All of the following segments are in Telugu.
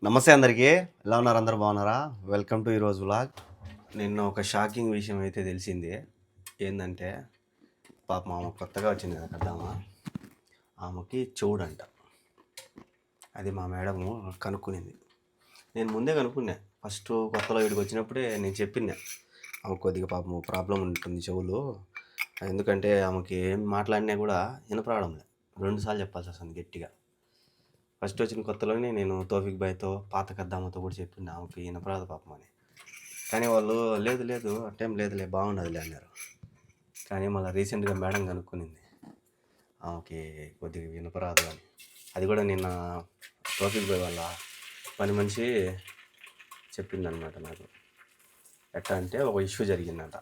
నమస్తే అందరికీ. ఎలా ఉన్నారు? అందరూ బాగున్నారా? వెల్కమ్ టు ఈరోజు వ్లాగ్. నిన్న ఒక షాకింగ్ విషయం అయితే తెలిసింది. ఏందంటే పాపం ఆమె కొత్తగా వచ్చింది కదా పెద్దామ, ఆమెకి చెవుడంట. అది మా మేడము కనుక్కునింది. నేను ముందే కనుక్కున్నా. ఫస్ట్ కొత్తలో వీడికి వచ్చినప్పుడే నేను చెప్పినా, ఆమెకు కొద్దిగా పాపం ప్రాబ్లం ఉంటుంది చెవులు. ఎందుకంటే ఆమెకి ఏం మాట్లాడినా కూడా వినపడడం లేదు. 2 సార్లు చెప్పాల్సి వస్తుంది గట్టిగా. ఫస్ట్ వచ్చిన కొత్తలోనే నేను తోఫిక్ బాయ్తో పాత కద్దామతో కూడా చెప్పిండు ఆమెకి వినపరాదు పాపం అని. కానీ వాళ్ళు లేదు లేదు అట్టేం లేదులే బాగుండదులే అన్నారు. కానీ మళ్ళీ రీసెంట్గా మేడం కనుక్కునింది ఆమెకి కొద్దిగా వినపరాదు అని. అది కూడా నిన్న తోఫిక్ బాయ్ వాళ్ళ పని మనిషి చెప్పిందనమాట నాకు. ఎట్లా అంటే ఒక ఇష్యూ జరిగిందంట.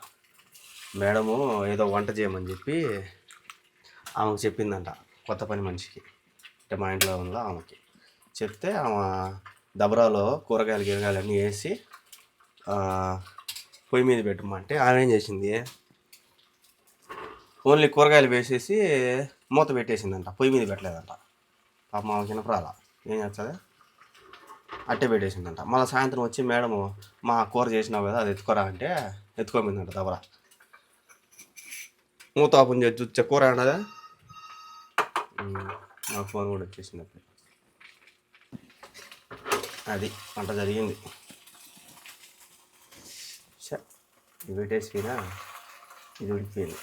మేడము ఏదో వంట చేయమని చెప్పి ఆమెకు చెప్పిందంట, కొత్త పని మనిషికి, అంటే మా ఇంట్లో ఉన్న ఆమెకి చెప్తే ఆమె దబరాలో కూరగాయలు అన్నీ వేసి పొయ్యి మీద పెట్టమంటే ఆమె ఏం చేసింది, ఓన్లీ కూరగాయలు వేసేసి మూత పెట్టేసిందంట, పొయ్యి మీద పెట్టలేదంట. పాపం ఆమె చిన్నప్రాల ఏం చేస్తుంది, అట్టే పెట్టేసిందంట. మళ్ళీ సాయంత్రం వచ్చి మేడము మా కూర చేసినావు కదా అది ఎత్తుకోరా అంటే ఎత్తుకోమిందంట దబరా. మూత ఓపెన్ చేసి చూస్తే కూర అన్నదా. నా ఫోన్ కూడా వచ్చేసింది అప్పుడు. అది అంట జరిగింది. ఇది పెట్టేసినా ఇది ఉడికిపోయింది.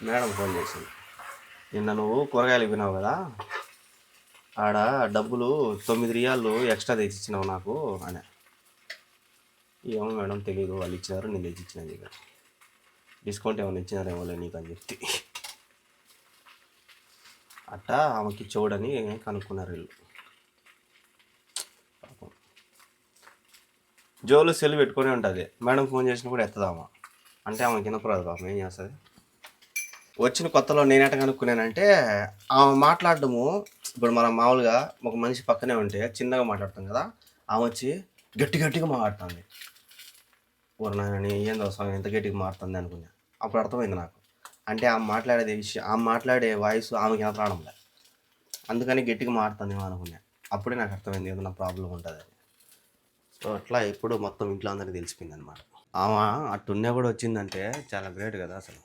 మేడం ఫోన్ చేసింది, నిన్న నువ్వు కూరగాయలు వినావు కదా, ఆడ డబ్బులు 9 రియాలు ఎక్స్ట్రా తెచ్చిచ్చినావు నాకు అని. ఏమో మేడం తెలియదు, వాళ్ళు ఇచ్చినారు నేను తెచ్చిచ్చినది, ఇక డిస్కౌంట్ ఏమైనా ఇచ్చినారేమో నీకు అని చెప్తే అట్టా ఆమెకి చూడని కనుక్కున్నారు వీళ్ళు. పాపం జోలు సెల్ పెట్టుకొని ఉంటుంది. మేడం ఫోన్ చేసినా కూడా ఎత్తదామా అంటే ఆమెకి వినపరాదు పాపం. ఏం చేస్తుంది? వచ్చిన కొత్తలో నేనేట కనుక్కున్నానంటే ఆమె మాట్లాడడము, ఇప్పుడు మనం మామూలుగా ఒక మనిషి పక్కనే ఉంటే చిన్నగా మాట్లాడతాం కదా, ఆమె వచ్చి గట్టిగా మాట్లాడుతుంది. ఊరినాయనని ఏందో స్వామి ఎంత గట్టిగా మారుతుంది అనుకున్నా. అప్పుడు అర్థమైంది నాకు, అంటే ఆమె మాట్లాడేది విషయం, ఆమె మాట్లాడే వాయిస్ ఆమెకి వినపడడం లేదు, అందుకని గట్టిగా మారుతుందేమో అనుకున్నా. అప్పుడే నాకు అర్థమైంది ఏదైనా ప్రాబ్లం ఉంటుంది అని. సో అట్లా ఇప్పుడు మొత్తం ఇంట్లో అందరికీ తెలిసిపోయింది అనమాట. ఆమె అట్టున్నా కూడా వచ్చిందంటే చాలా గ్రేట్ కదా అసలు.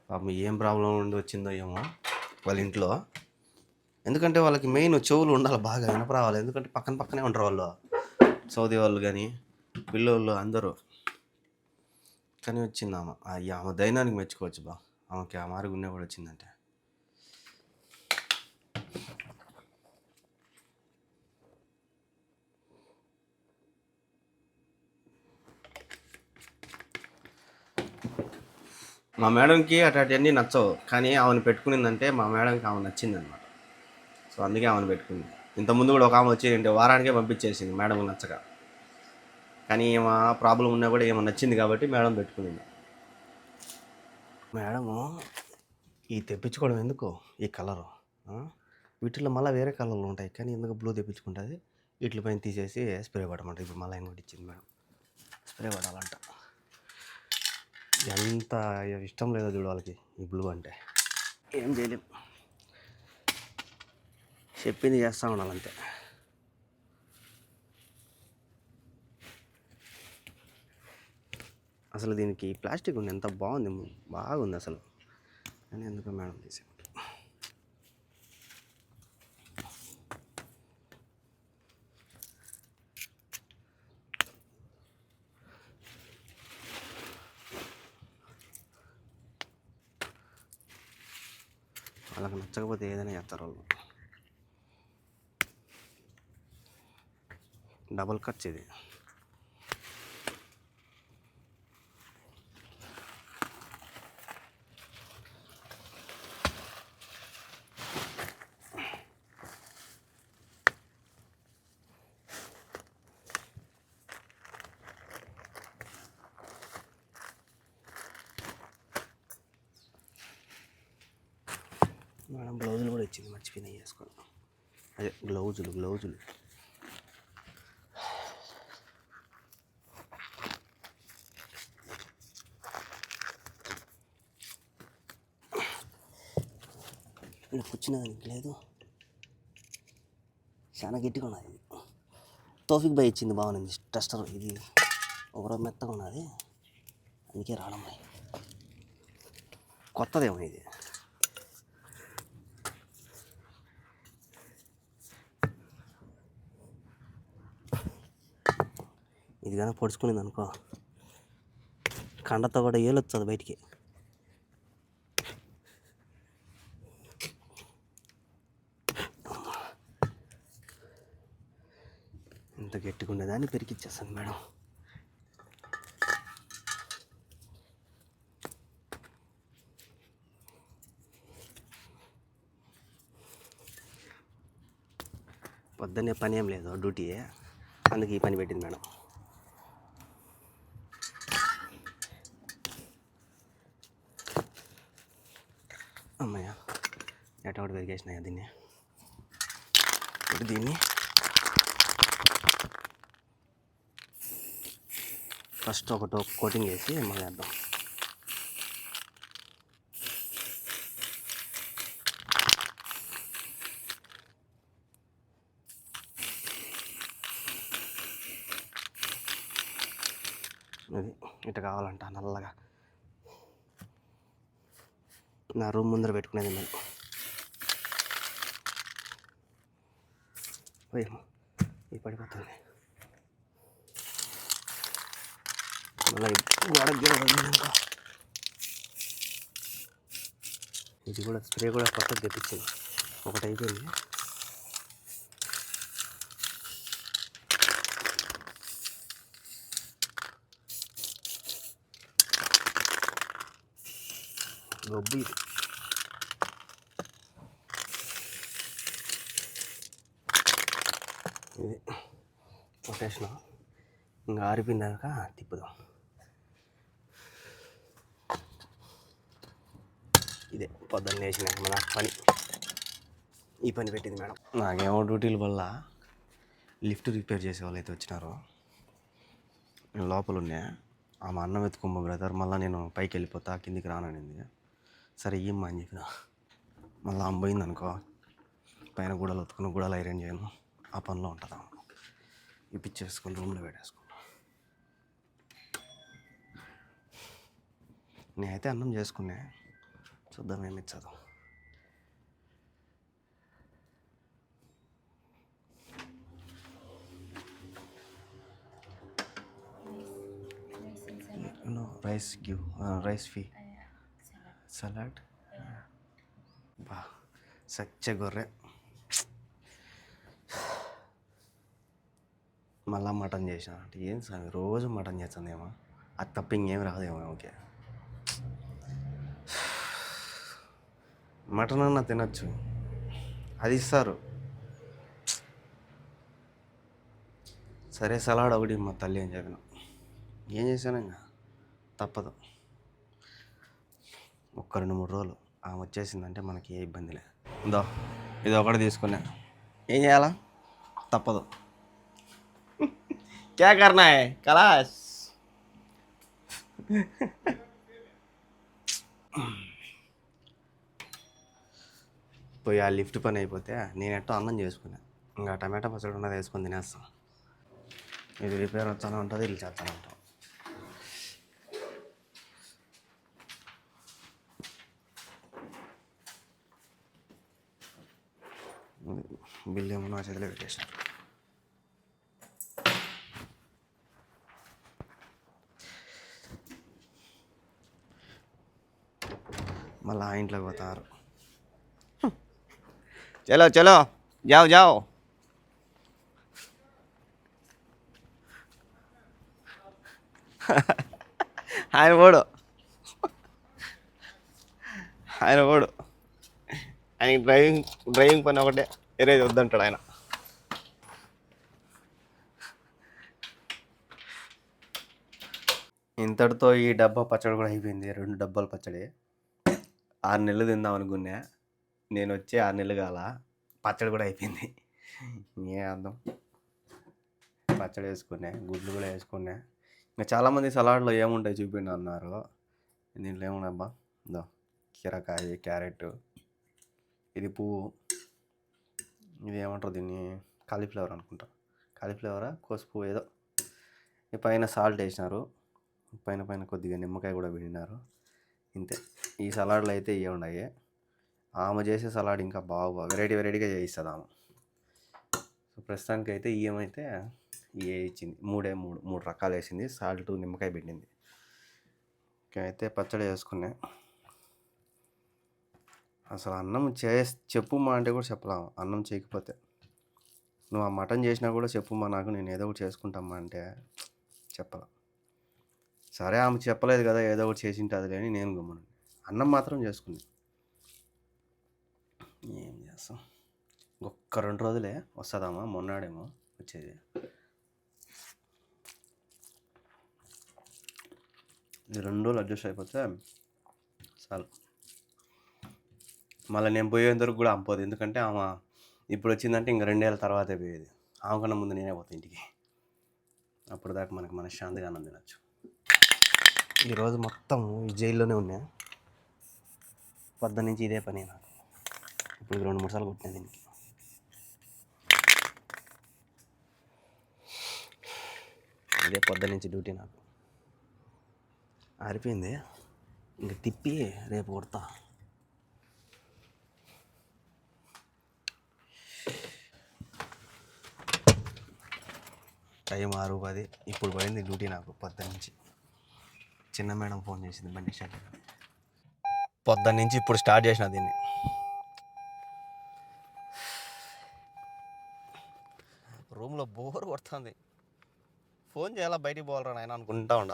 పాపం ఏం ప్రాబ్లం ఉండి వచ్చిందో ఏమో వాళ్ళ ఇంట్లో. ఎందుకంటే వాళ్ళకి మెయిన్ చెవులు ఉండాలి, బాగా వినపరావాలి. ఎందుకంటే పక్కనే ఉంటారు వాళ్ళు, సౌదీ వాళ్ళు కానీ పిల్లోళ్ళు అందరూ. కానీ వచ్చింది ఆమె. ఆమె ధైర్యానికి మెచ్చుకోవచ్చు బా. ఆమెకి ఆ మారి గుండె కూడా వచ్చిందంటే. మా మేడంకి అట్లాంటివన్నీ నచ్చవు, కానీ ఆమెను పెట్టుకునిందంటే మా మేడంకి ఆమె నచ్చిందనమాట. సో అందుకే ఆమెను పెట్టుకుంది. ఇంతకుముందు కూడా ఒక ఆమె వచ్చి వారానికే పంపించేసింది మేడం నచ్చక. కానీ ఏమో ప్రాబ్లం ఉన్నా కూడా ఏమో నచ్చింది కాబట్టి మేడం పెట్టుకునింది. మేడము ఈ తెప్పించుకోవడం ఎందుకు, ఈ కలరు వీటిల్లో మళ్ళీ వేరే కలర్లు ఉంటాయి, కానీ ఎందుకు బ్లూ తెప్పించుకుంటుంది. వీటి పైన తీసేసి స్ప్రే పడమంట. ఇప్పుడు మళ్ళీ ఆయన కూడా ఇచ్చింది మేడం, స్ప్రే పడాలంట. ఎంత ఇష్టం లేదో చూడు వాళ్ళకి ఈ బ్లూ అంటే. ఏం చేయలేం, చెప్పింది చేస్తూ ఉండాలంతే. అసలు దీనికి ప్లాస్టిక్ ఉంది, ఎంత బాగుంది, బాగుంది అసలు. కానీ ఎందుకు మేడం తీసే వాళ్ళకి నచ్చకపోతే ఏదైనా చేస్తారు వాళ్ళు. డబుల్ ఖర్చు ఇది. మేడం బ్లౌజులు కూడా ఇచ్చింది, మర్చిపోయినా వేసుకోండి. అదే గ్లౌజులు కూర్చునేదానికి లేదు. చాలా గట్టిగా ఉన్నది ఇది. తోఫిక్ బాయ్ ఇచ్చింది, బాగుంది టెస్టర్. ఇది ఒకరోజు మెత్తగా ఉన్నది, అందుకే రావడం బాయ్. కొత్తదేమో ఇది. ఇది కానీ పొడుచుకునేది అనుకో, కండతో కూడా ఏలొచ్చదు బయటికి. ఇంత గట్టిగా ఉండేదాన్ని పెరికిచ్చేస్తాను మేడం. పొద్దున్నే పని ఏం లేదు, డ్యూటీ, అందుకే ఈ పని పెట్టింది మేడం. అమ్మయ్య, ఎట్ట ఒకటి పెరిగేసినాయా దీన్ని. దీన్ని ఫస్ట్ ఒకటి కోటింగ్ వేసి మళ్ళీ వేద్దాం. అది ఇట్లా కావాలంట నల్లగా. నా రూమ్ ముందర పెట్టుకునేది నేను. పోయేమో ఇది పడిపోతుంది. మళ్ళీ గోడకి ఇంకా ఇది కూడా స్ప్రే కూడా కొత్తది తెప్పించింది, ఒకటి అయిపోయింది. గొబ్బు ఇది. ఇది కొట్టేసిన, ఇంకా ఆరిపోయినాక తిప్పుదాం. ఇదే పొద్దున్న వేసిన మన పని, ఈ పని పెట్టింది మేడం. నాకేమో డ్యూటీల వల్ల లిఫ్ట్ రిపేర్ చేసే వాళ్ళు అయితే వచ్చినారు. నేను లోపల ఉన్నా, ఆమె అన్నం ఎత్తుకోమ్మ బ్రదర్, మళ్ళీ నేను పైకి వెళ్ళిపోతా, కిందికి రాననింది. సరే ఇమ్మా అని చెప్పిన. మళ్ళీ ఆమె పోయింది అనుకో, పైన గూడలు ఎత్తుకుని గూడలు ఐరన్ చేయను, ఆ పనిలో ఉంటుందా. ఇప్పించేసుకొని రూమ్లో పెట్టేసుకున్నా. నేనైతే అన్నం చేసుకున్నా, చూద్దాం ఏమి ఇచ్చదు. రైస్ గివ్, రైస్ ఫీ, సలాడ్. బా సచ్చ గొర్రె. మళ్ళా మటన్ చేసిన అంటే ఏం సార్ రోజు మటన్ చేస్తుందేమో, అది తప్ప ఇంకేం రాదేమో. ఓకే, మటన్ అన్న తినచ్చు, అది ఇస్తారు. సరే సలాడ్ ఒకటి మా తల్లి అని చెప్పిన, ఏం చేశాను ఇంకా తప్పదు. ఒక్క 2-3 రోజులు ఆమె వచ్చేసిందంటే మనకి ఏ ఇబ్బంది లేదు. ఇందో ఇది ఒకటి తీసుకున్నా, ఏం చేయాలా, తప్పదు. క్యా కర్నా హై కలాస్. పోయి ఆ లిఫ్ట్ పని అయిపోతే నేను ఎట్టో అన్నం చేసుకున్నా, ఇంకా టమాటా పచ్చడి ఉన్నది వేసుకొని తినేస్తాం. ఇది రిపేర్ వచ్చానే ఉంటుంది, ఇల్లు చేస్తానే ఉంటాం. బిల్లు ఏమో నా చేతిలో పెట్టేసాను. మళ్ళీ ఆ ఇంట్లోకి పోతారు. చలో చలో జావ్ జావ్. ఆయన ఓడు ఆయన డ్రైవింగ్ పని ఒకటే, ఎరేజ్ వద్దంటాడు ఆయన. ఇంతటితో ఈ డబ్బా పచ్చడి కూడా అయిపోయింది. 2 డబ్బాల పచ్చడి. 6 నెలలు తిందాం అనుకున్నా, నేను వచ్చి 6 నెలలు కాల, పచ్చడి కూడా అయిపోయింది. ఏ అర్థం. పచ్చడి వేసుకున్నా, గుడ్లు కూడా వేసుకున్నా. ఇంకా చాలామంది సలాడ్లో ఏముంటాయి చూపిండి అన్నారు. దీంట్లో ఏమున్నాయబ్బా, ఇదో కీరకాయ, క్యారెట్, ఇది పువ్వు, ఇది ఏమంటారు దీన్ని, కాలీఫ్లవర్ అనుకుంటా, కాలీఫ్లవరా కోసుపు ఏదో. ఈ పైన సాల్ట్ వేసినారు, పైన పైన కొద్దిగా నిమ్మకాయ కూడా పిండినారు. ఇంతే. ఈ సలాడ్లు అయితే ఇవే ఉన్నాయి. ఆమె చేసే సలాడ్ ఇంకా బాగా వెరైటీగా చేయిస్తుంది ఆమె. సో ప్రస్తుతానికి అయితే ఏమైతే ఇవే ఇచ్చింది. మూడు రకాలు వేసింది. సాల్ట్ నిమ్మకాయ పిండింది. అయితే పచ్చడి వేసుకున్నా. అసలు అన్నం చెప్పుమా అంటే కూడా చెప్పలేము. అన్నం చేయకపోతే నువ్వు ఆ మటన్ చేసినా కూడా చెప్పుమా, నాకు నేను ఏదో ఒకటి చేసుకుంటామా అంటే చెప్పలా. సరే ఆమె చెప్పలేదు కదా, ఏదో ఒకటి చేసి ఉంటుంది అని నేను గమ్మును. అన్నం మాత్రం చేసుకుని ఏం చేస్తాం. ఒక్క 2 రోజులే వస్తుందమ్మా, మొన్నాడేమో వచ్చేది. ఈ 2 రోజులు అడ్జస్ట్ అయిపోతే చాలు. మళ్ళీ నేను పోయేంతవరకు కూడా అమ్మపోదు. ఎందుకంటే ఆమె ఇప్పుడు వచ్చిందంటే ఇంక 2 ఏళ్ళ తర్వాతే పోయేది. ఆమె కన్నా ముందు నేనే పోతాను ఇంటికి. అప్పుడు దాకా మనకు మనశ్శాంతిగా అన్నం తినచ్చు. ఈరోజు మొత్తం ఈ జైల్లోనే ఉన్నా. పొద్దున్న నుంచి ఇదే పని నాకు. ఇప్పుడు 2-3 సార్లు కొట్టినా దీనికి. ఇదే పొద్దున్న నుంచి డ్యూటీ నాకు. ఆరిపోయింది, ఇంక తిప్పి రేపు కొడతా. టైం 6:10. ఇప్పుడు పోయింది డ్యూటీ నాకు పొద్దున్న నుంచి. చిన్న మేడం ఫోన్ చేసింది బండి స్టార్ట్. పొద్దున్న నుంచి ఇప్పుడు స్టార్ట్ చేసిన దీన్ని. రూమ్లో బోర్ కొడుతుంది. ఫోన్ చేయాలా, బయటికి పోవాలరా నాయన అనుకుంటా ఉండ.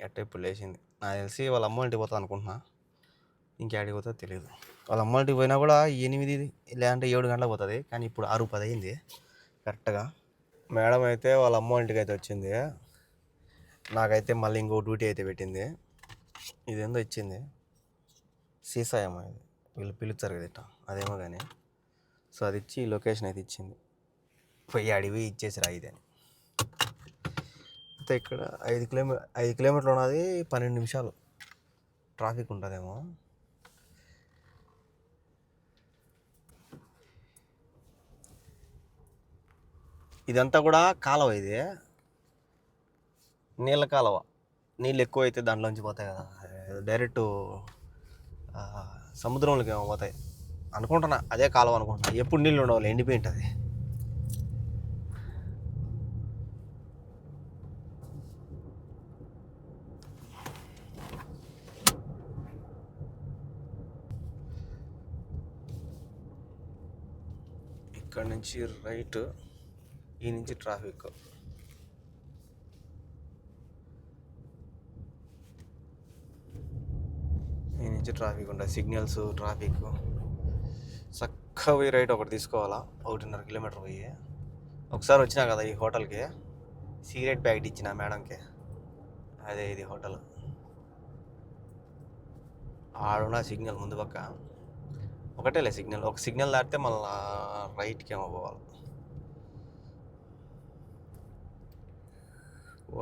ఎట్ట ఇప్పుడు లేచింది. నాకు తెలిసి వాళ్ళ అమ్మ ఇంటికి పోతా అనుకుంటున్నా. ఇంకేడికి పోతుందో తెలియదు. వాళ్ళ అమ్మ ఇంటికి పోయినా కూడా 8 లేదంటే 7 గంటలకు పోతుంది. కానీ ఇప్పుడు 6:10 అయింది కరెక్ట్గా. మేడం అయితే వాళ్ళ అమ్మ ఇంటికి అయితే వచ్చింది. నాకైతే మళ్ళీ ఇంకో డ్యూటీ అయితే పెట్టింది. ఇదేందో ఇచ్చింది, సీసా ఏమో ఇది, వీళ్ళు పిలుస్తారు కదా ఇట్ట, అదేమో కానీ. సో అది ఇచ్చి లొకేషన్ అయితే ఇచ్చింది. పోయి అడివి ఇచ్చేసి రా ఇదని. అయితే ఇక్కడ 5 కిలోమీటర్లు ఉన్నది. 12 నిమిషాలు ట్రాఫిక్ ఉంటుందేమో. ఇదంతా కూడా కాలువ, ఇది నీళ్ళ కాలువ. నీళ్ళు ఎక్కువ అయితే దాంట్లోంచి పోతాయి కదా, డైరెక్ట్ సముద్రంలోకి ఏమో పోతాయి అనుకుంటున్నా. అదే కాలువ అనుకుంటున్నా. ఎప్పుడు నీళ్ళు ఉండవాలి, ఎండిపోయి ఉంటుంది. ఇక్కడ నుంచి రైట్, ఈ నుంచి ట్రాఫిక్. ఈ నుంచి ట్రాఫిక్ ఉంటుంది, సిగ్నల్స్, ట్రాఫిక్. చక్కగా పోయి రైట్ ఒకటి తీసుకోవాలా, 1.5 కిలోమీటర్ పోయి. ఒకసారి వచ్చినా కదా ఈ హోటల్కి, సిగరెట్ ప్యాకెట్ ఇచ్చిన మేడంకి. అదే ఇది హోటల్. ఆడున్న సిగ్నల్ ముందు పక్క ఒకటేలే సిగ్నల్. ఒక సిగ్నల్ దాటితే మళ్ళీ రైట్కి ఏమో పోవాలి.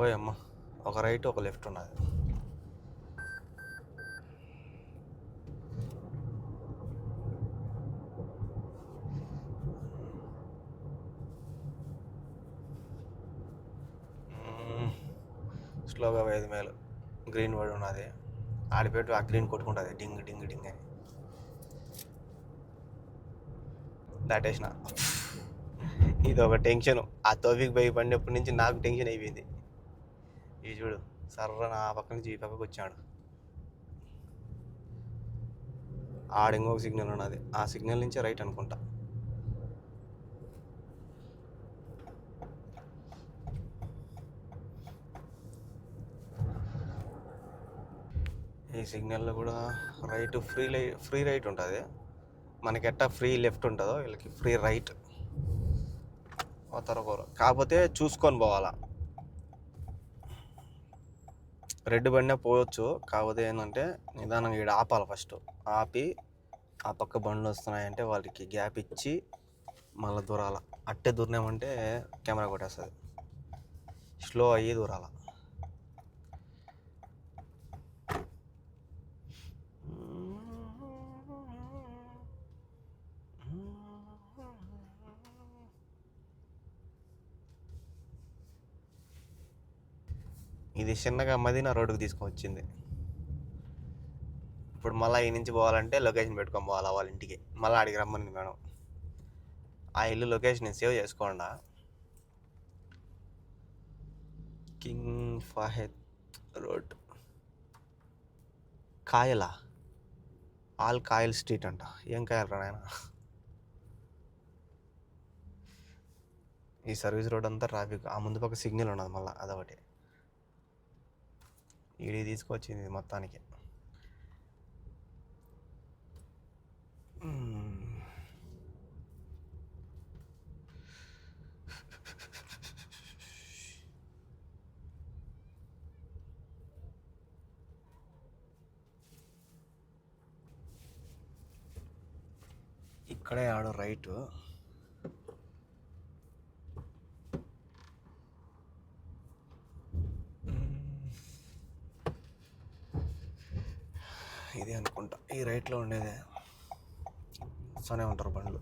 ఓయమ్మ, ఒక రైట్ ఒక లెఫ్ట్ ఉన్నది. స్లోగా 5 మైలు గ్రీన్ వర్డ్ ఉన్నది. ఆడిపెట్టు ఆ గ్రీన్ కొట్టుకుంటుంది డింగ్ డింగ్ డింగ్ అని. దాటేసిన. ఇది ఒక టెన్షన్. ఆ తోఫిక్ బైక్ పడినప్పటి నుంచి నాకు టెన్షన్ అయిపోయింది. ఈ చూడు సర్ర నా పక్క నుంచి ఈ పక్కకు వచ్చాడు. ఆడ ఇంకొక సిగ్నల్ ఉన్నది, ఆ సిగ్నల్ నుంచి రైట్ అనుకుంటా. ఈ సిగ్నల్లో కూడా రైట్ ఫ్రీ రైట్ ఉంటుంది. మనకి ఎట్టా ఫ్రీ లెఫ్ట్ ఉంటుందో వీళ్ళకి ఫ్రీ రైట్. పోతారు కాకపోతే చూసుకొని పోవాలా. రెడ్ బండినే పోవచ్చు, కాకపోతే ఏంటంటే నిదానంగా ఇక్కడ ఆపాలి. ఫస్ట్ ఆపి ఆ పక్క బండ్లు వస్తున్నాయంటే వాళ్ళకి గ్యాప్ ఇచ్చి మళ్ళీ దూరాల. అట్టే దూరినామంటే కెమెరా కొట్టేస్తుంది. స్లో అయ్యి దూరాల. ఇది చిన్నగా మదీనా రోడ్డుకి తీసుకొచ్చింది. ఇప్పుడు మళ్ళీ ఈ నుంచి పోవాలంటే లొకేషన్ పెట్టుకొని పోవాలి వాళ్ళ ఇంటికి. మళ్ళీ ఆడికి రమ్మని మేడం. ఆ ఇల్లు లొకేషన్ నేను సేవ్ చేసుకోండా. కింగ్ ఫహద్ రోడ్, కాయలా, ఆల్ కాయల్ స్ట్రీట్ అంట. ఏం కాయలు రా నాయన. ఈ సర్వీస్ రోడ్ అంతా ట్రాఫిక్. ఆ ముందు పక్క సిగ్నల్ ఉన్నది మళ్ళీ అదొకటి. ఈడి తీసుకొచ్చింది మొత్తానికి. ఇక్కడే ఆడు రైటు. ఇదే అనుకుంటా ఈ రైట్లో ఉండేదే. వస్తూనే ఉంటారు బండ్లు.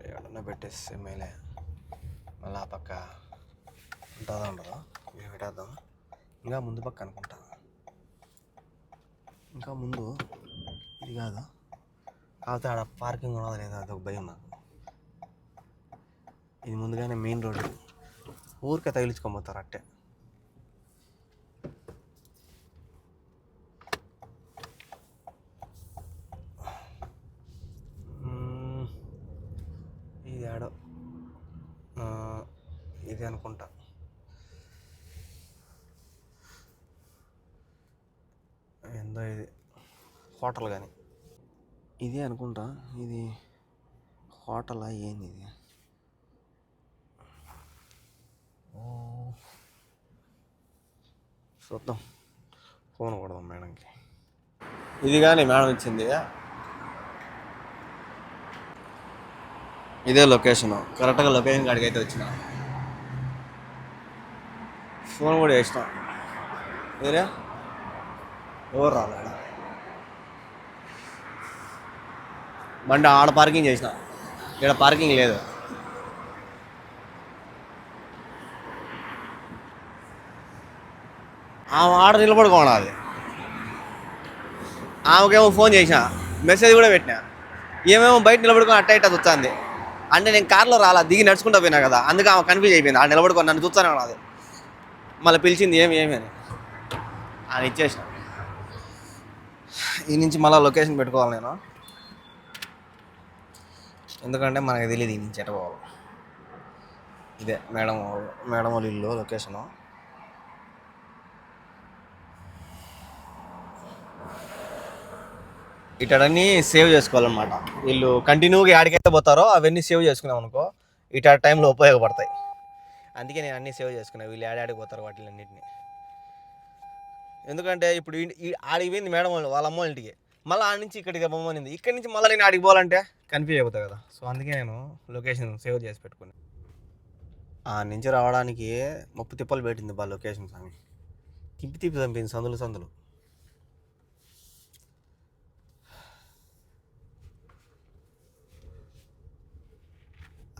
ఏడన్నా పెట్టేస్తే మేలే. మళ్ళీ ఆ పక్క ఉంటుందా ఉండదా మేము పెట్టేద్దాం. ఇంకా ముందు పక్క అనుకుంటా. ఇంకా ముందు ఇది కాదు, కాకపోతే ఆడ పార్కింగ్ ఉన్నదా లేదా అదొక భయం నాకు. ఇది ముందుగానే మెయిన్ రోడ్డు. ఊరికే తగిలించుకోబోతారు అట్టే. ఇది ఆడో ఇది అనుకుంటా. ఏందో ఇది హోటల్ కానీ ఇదే అనుకుంటా. ఇది హోటలా ఏంది ఇది? చూద్దాం, ఫోన్ కొడదాం మేడంకి. ఇది కానీ మేడం ఇచ్చింది. ఇదే లొకేషను. కరెక్ట్గా లొకేషన్ కాడికి అయితే వచ్చిన. ఫోన్ కూడా వేసిన. వేరే ఎవరు రాలేడా? బండి ఆడ పార్కింగ్ చేసిన, ఇక్కడ పార్కింగ్ లేదు. ఆమె ఆడ నిలబడుకోవాలి. ఆమెకేమో ఫోన్ చేసిన, మెసేజ్ కూడా పెట్టినా. ఏమేమో బయట నిలబడుకొని అట్ట ఇట్ట చూస్తుంది. అంటే నేను కార్లో రాలా, దిగి నడుచుకుంటూ పోయినా కదా, అందుకే ఆమె కన్ఫ్యూజ్ అయిపోయింది. ఆడ నిలబడుకొని నన్ను చూస్తానే ఉన్నది. మళ్ళీ పిలిచింది ఏమి అని ఆయన ఇచ్చేసిన. ఈ నుంచి మళ్ళీ లొకేషన్ పెట్టుకోవాలి నేను, ఎందుకంటే మనకి తెలియదు ఈ నుంచి ఎట్ట పోవాలి. ఇదే మేడం వాళ్ళ ఇల్లు లొకేషను. ఇటన్నీ సేవ్ చేసుకోవాలన్నమాట. వీళ్ళు కంటిన్యూగా యాడికైతే పోతారో అవన్నీ సేవ్ చేసుకున్నాం అనుకో, ఇట టైంలో ఉపయోగపడతాయి. అందుకే నేను అన్నీ సేవ్ చేసుకున్నాను, వీళ్ళు ఆడికి పోతారు వాటిని అన్నింటినీ. ఎందుకంటే ఇప్పుడు ఆడికి పోయింది మేడం వాళ్ళ అమ్మ వాళ్ళ ఇంటికి, మళ్ళీ ఆడి నుంచి ఇక్కడికి బొమ్మనింది, ఇక్కడి నుంచి మళ్ళీ నేను ఆడికి పోవాలంటే కన్ఫ్యూజ్ అయిపోతాయి కదా. సో అందుకే నేను లొకేషన్ సేవ్ చేసి పెట్టుకున్నాను. ఆ నుంచి రావడానికి 30 తిప్పలు పెట్టింది బా లొకేషన్ స్వామి. తిప్పి చంపింది సందులు.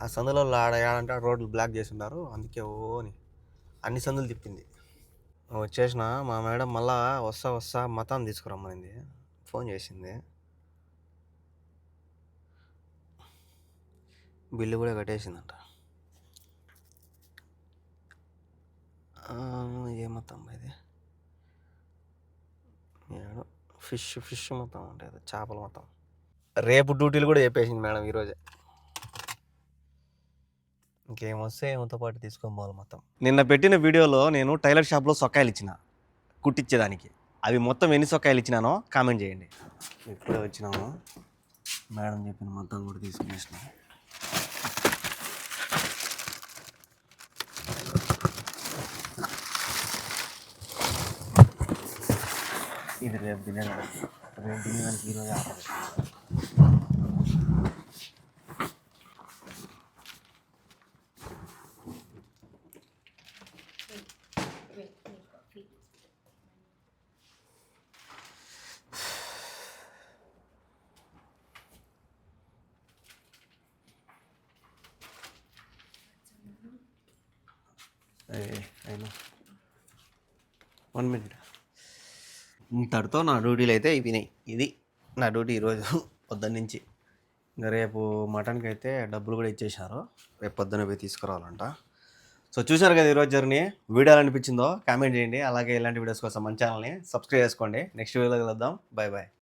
ఆ సందులో ఆడంటే రోడ్లు బ్లాక్ చేసి ఉన్నారు, అందుకే ఓని అన్ని సందులు తిప్పింది. వచ్చేసిన మా మేడం మళ్ళా వస్తా మతాన్ని తీసుకురమ్మనింది, ఫోన్ చేసింది. బిల్లు కూడా కట్టేసిందంట. ఏ మొత్తం ఇది ఫిష్ మొత్తం ఉంటుంది, చేపల మొత్తం. రేపు డ్యూటీలు కూడా చెప్పేసింది మేడం ఈరోజే. ఇంకేమొస్తే ఏమతో పాటు తీసుకొని పోవాలి మొత్తం. నిన్న పెట్టిన వీడియోలో నేను టైలర్ షాప్లో సొక్కాయలు ఇచ్చిన కుట్టించేదానికి. అవి మొత్తం ఎన్ని సొక్కాయలు ఇచ్చినానో కామెంట్ చేయండి. ఇప్పుడే వచ్చినాము, మేడం చెప్పిన మొత్తం కూడా తీసుకునేసినాం. ఇది రేపు తినేదానికి ఈరోజు ఆర్డర్. అయినా 1 మినిట్. ఇంతటితో నా డ్యూటీలు అయితే అయిపోయినాయి. ఇది నా డ్యూటీ ఈరోజు పొద్దున్నుంచి. ఇంకా రేపు మటన్కి అయితే డబ్బులు కూడా ఇచ్చేసారు. రేపు పొద్దున్న పోయి తీసుకురావాలంట. సో చూసారు కదా ఈరోజు జర్నీ. వీడియో ఎలా అనిపించిందో కామెంట్ చేయండి. అలాగే ఇలాంటి వీడియోస్ కోసం మన ఛానల్ని సబ్స్క్రైబ్ చేసుకోండి. నెక్స్ట్ వీడియోలో కలుద్దాం. Bye bye.